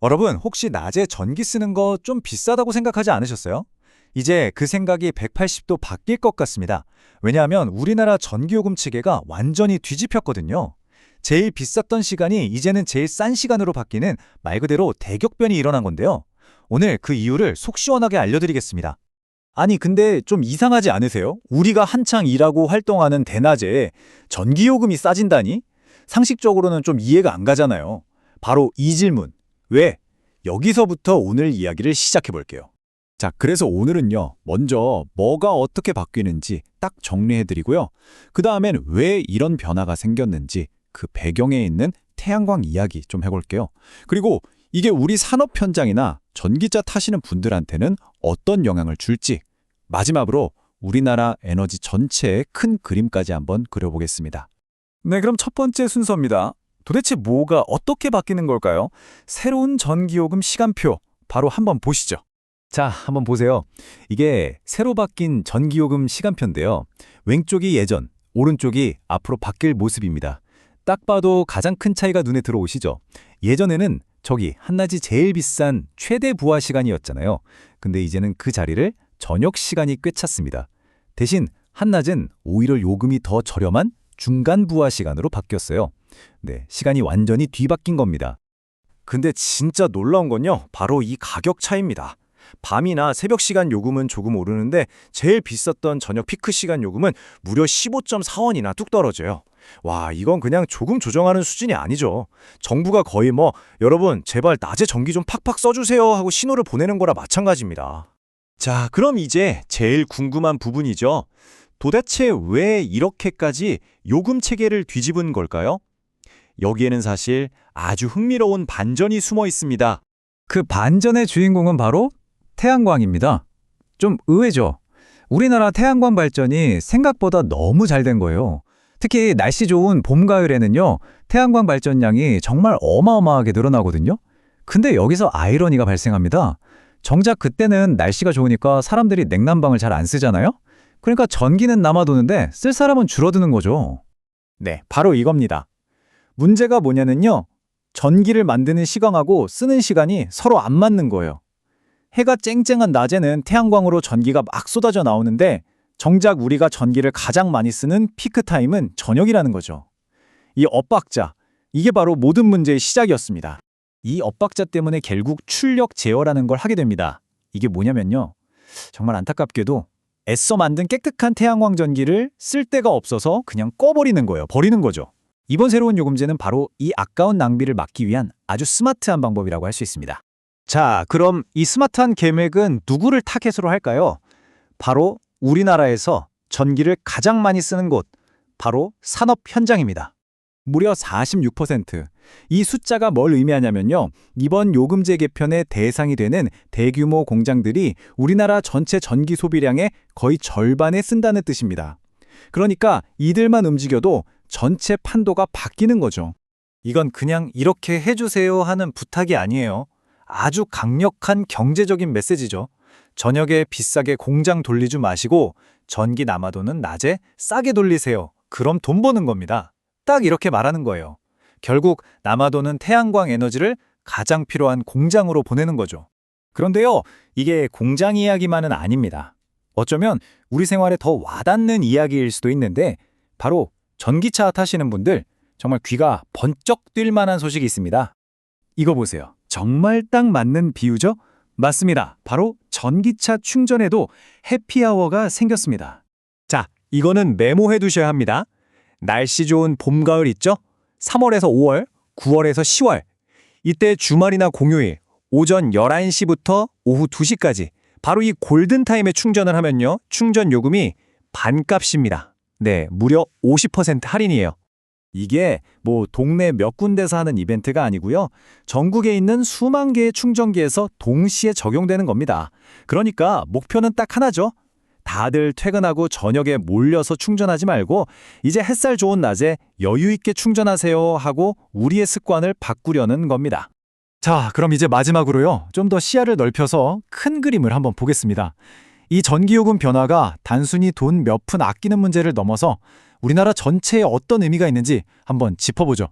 여러분, 혹시 낮에 전기 쓰는 거 좀 비싸다고 생각하지 않으셨어요? 이제 그 생각이 180도 바뀔 것 같습니다. 왜냐하면 우리나라 전기요금 체계가 완전히 뒤집혔거든요. 제일 비쌌던 시간이 이제는 제일 싼 시간으로 바뀌는 말 그대로 대격변이 일어난 건데요. 오늘 그 이유를 속 시원하게 알려드리겠습니다. 아니, 근데 좀 이상하지 않으세요? 우리가 한창 일하고 활동하는 대낮에 전기요금이 싸진다니? 상식적으로는 좀 이해가 안 가잖아요. 바로 이 질문. 왜? 여기서부터 오늘 이야기를 시작해 볼게요. 자, 그래서 오늘은요, 먼저 뭐가 어떻게 바뀌는지 딱 정리해 드리고요. 그 다음엔 왜 이런 변화가 생겼는지 그 배경에 있는 태양광 이야기 좀 해볼게요. 그리고 이게 우리 산업 현장이나 전기차 타시는 분들한테는 어떤 영향을 줄지, 마지막으로 우리나라 에너지 전체의 큰 그림까지 한번 그려보겠습니다. 네, 그럼 첫 번째 순서입니다. 도대체 뭐가 어떻게 바뀌는 걸까요? 새로운 전기요금 시간표, 바로 한번 보시죠. 자, 한번 보세요. 이게 새로 바뀐 전기요금 시간표인데요. 왼쪽이 예전, 오른쪽이 앞으로 바뀔 모습입니다. 딱 봐도 가장 큰 차이가 눈에 들어오시죠? 예전에는 저기 한낮이 제일 비싼 최대 부하 시간이었잖아요. 근데 이제는 그 자리를 저녁 시간이 꿰찼습니다. 대신 한낮은 오히려 요금이 더 저렴한 중간 부하 시간으로 바뀌었어요. 네, 시간이 완전히 뒤바뀐 겁니다. 근데 진짜 놀라운 건요, 바로 이 가격 차이입니다. 밤이나 새벽 시간 요금은 조금 오르는데 제일 비쌌던 저녁 피크 시간 요금은 무려 15.4원이나 뚝 떨어져요. 와, 이건 그냥 조금 조정하는 수준이 아니죠. 정부가 거의 여러분 제발 낮에 전기 좀 팍팍 써주세요 하고 신호를 보내는 거라 마찬가지입니다. 자, 그럼 이제 제일 궁금한 부분이죠. 도대체 왜 이렇게까지 요금 체계를 뒤집은 걸까요? 여기에는 사실 아주 흥미로운 반전이 숨어 있습니다. 그 반전의 주인공은 바로 태양광입니다. 좀 의외죠? 우리나라 태양광 발전이 생각보다 너무 잘 된 거예요. 특히 날씨 좋은 봄, 가을에는요, 태양광 발전량이 정말 어마어마하게 늘어나거든요. 근데 여기서 아이러니가 발생합니다. 정작 그때는 날씨가 좋으니까 사람들이 냉난방을 잘 안 쓰잖아요? 그러니까 전기는 남아도는데 쓸 사람은 줄어드는 거죠. 네, 바로 이겁니다. 문제가 뭐냐면요, 전기를 만드는 시간하고 쓰는 시간이 서로 안 맞는 거예요. 해가 쨍쨍한 낮에는 태양광으로 전기가 막 쏟아져 나오는데 정작 우리가 전기를 가장 많이 쓰는 피크타임은 저녁이라는 거죠. 이 엇박자, 이게 바로 모든 문제의 시작이었습니다. 이 엇박자 때문에 결국 출력 제어라는 걸 하게 됩니다. 이게 뭐냐면요, 정말 안타깝게도 애써 만든 깨끗한 태양광 전기를 쓸 데가 없어서 그냥 꺼버리는 거예요. 버리는 거죠. 이번 새로운 요금제는 바로 이 아까운 낭비를 막기 위한 아주 스마트한 방법이라고 할 수 있습니다. 자, 그럼 이 스마트한 계획은 누구를 타겟으로 할까요? 바로 우리나라에서 전기를 가장 많이 쓰는 곳, 바로 산업 현장입니다. 무려 46%. 이 숫자가 뭘 의미하냐면요, 이번 요금제 개편의 대상이 되는 대규모 공장들이 우리나라 전체 전기 소비량의 거의 절반에 쓴다는 뜻입니다. 그러니까 이들만 움직여도 전체 판도가 바뀌는 거죠. 이건 그냥 이렇게 해주세요 하는 부탁이 아니에요. 아주 강력한 경제적인 메시지죠. 저녁에 비싸게 공장 돌리지 마시고 전기 남아도는 낮에 싸게 돌리세요. 그럼 돈 버는 겁니다. 딱 이렇게 말하는 거예요. 결국 남아도는 태양광 에너지를 가장 필요한 공장으로 보내는 거죠. 그런데요, 이게 공장 이야기만은 아닙니다. 어쩌면 우리 생활에 더 와닿는 이야기일 수도 있는데 바로 전기차 타시는 분들 정말 귀가 번쩍 뛸 만한 소식이 있습니다. 이거 보세요. 정말 딱 맞는 비유죠? 맞습니다. 바로 전기차 충전에도 해피아워가 생겼습니다. 자, 이거는 메모해 두셔야 합니다. 날씨 좋은 봄, 가을 있죠? 3월에서 5월, 9월에서 10월. 이때 주말이나 공휴일, 오전 11시부터 오후 2시까지 바로 이 골든타임에 충전을 하면요, 충전 요금이 반값입니다. 네, 무려 50% 할인이에요. 이게 동네 몇 군데서 하는 이벤트가 아니고요, 전국에 있는 수만 개의 충전기에서 동시에 적용되는 겁니다. 그러니까 목표는 딱 하나죠. 다들 퇴근하고 저녁에 몰려서 충전하지 말고 이제 햇살 좋은 낮에 여유 있게 충전하세요 하고 우리의 습관을 바꾸려는 겁니다. 자, 그럼 이제 마지막으로요, 좀 더 시야를 넓혀서 큰 그림을 한번 보겠습니다. 이 전기요금 변화가 단순히 돈 몇 푼 아끼는 문제를 넘어서 우리나라 전체에 어떤 의미가 있는지 한번 짚어보죠.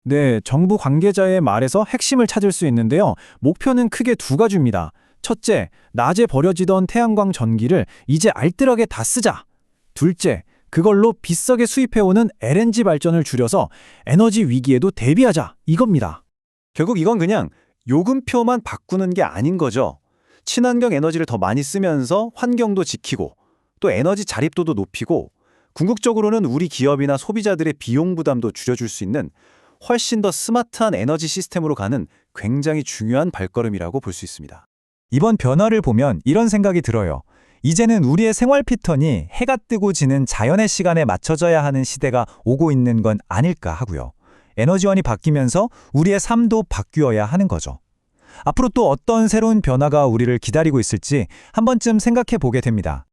네, 정부 관계자의 말에서 핵심을 찾을 수 있는데요. 목표는 크게 두 가지입니다. 첫째, 낮에 버려지던 태양광 전기를 이제 알뜰하게 다 쓰자. 둘째, 그걸로 비싸게 수입해오는 LNG 발전을 줄여서 에너지 위기에도 대비하자. 이겁니다. 결국 이건 그냥 요금표만 바꾸는 게 아닌 거죠. 친환경 에너지를 더 많이 쓰면서 환경도 지키고 또 에너지 자립도도 높이고 궁극적으로는 우리 기업이나 소비자들의 비용 부담도 줄여줄 수 있는 훨씬 더 스마트한 에너지 시스템으로 가는 굉장히 중요한 발걸음이라고 볼 수 있습니다. 이번 변화를 보면 이런 생각이 들어요. 이제는 우리의 생활 패턴이 해가 뜨고 지는 자연의 시간에 맞춰져야 하는 시대가 오고 있는 건 아닐까 하고요. 에너지원이 바뀌면서 우리의 삶도 바뀌어야 하는 거죠. 앞으로 또 어떤 새로운 변화가 우리를 기다리고 있을지 한 번쯤 생각해 보게 됩니다.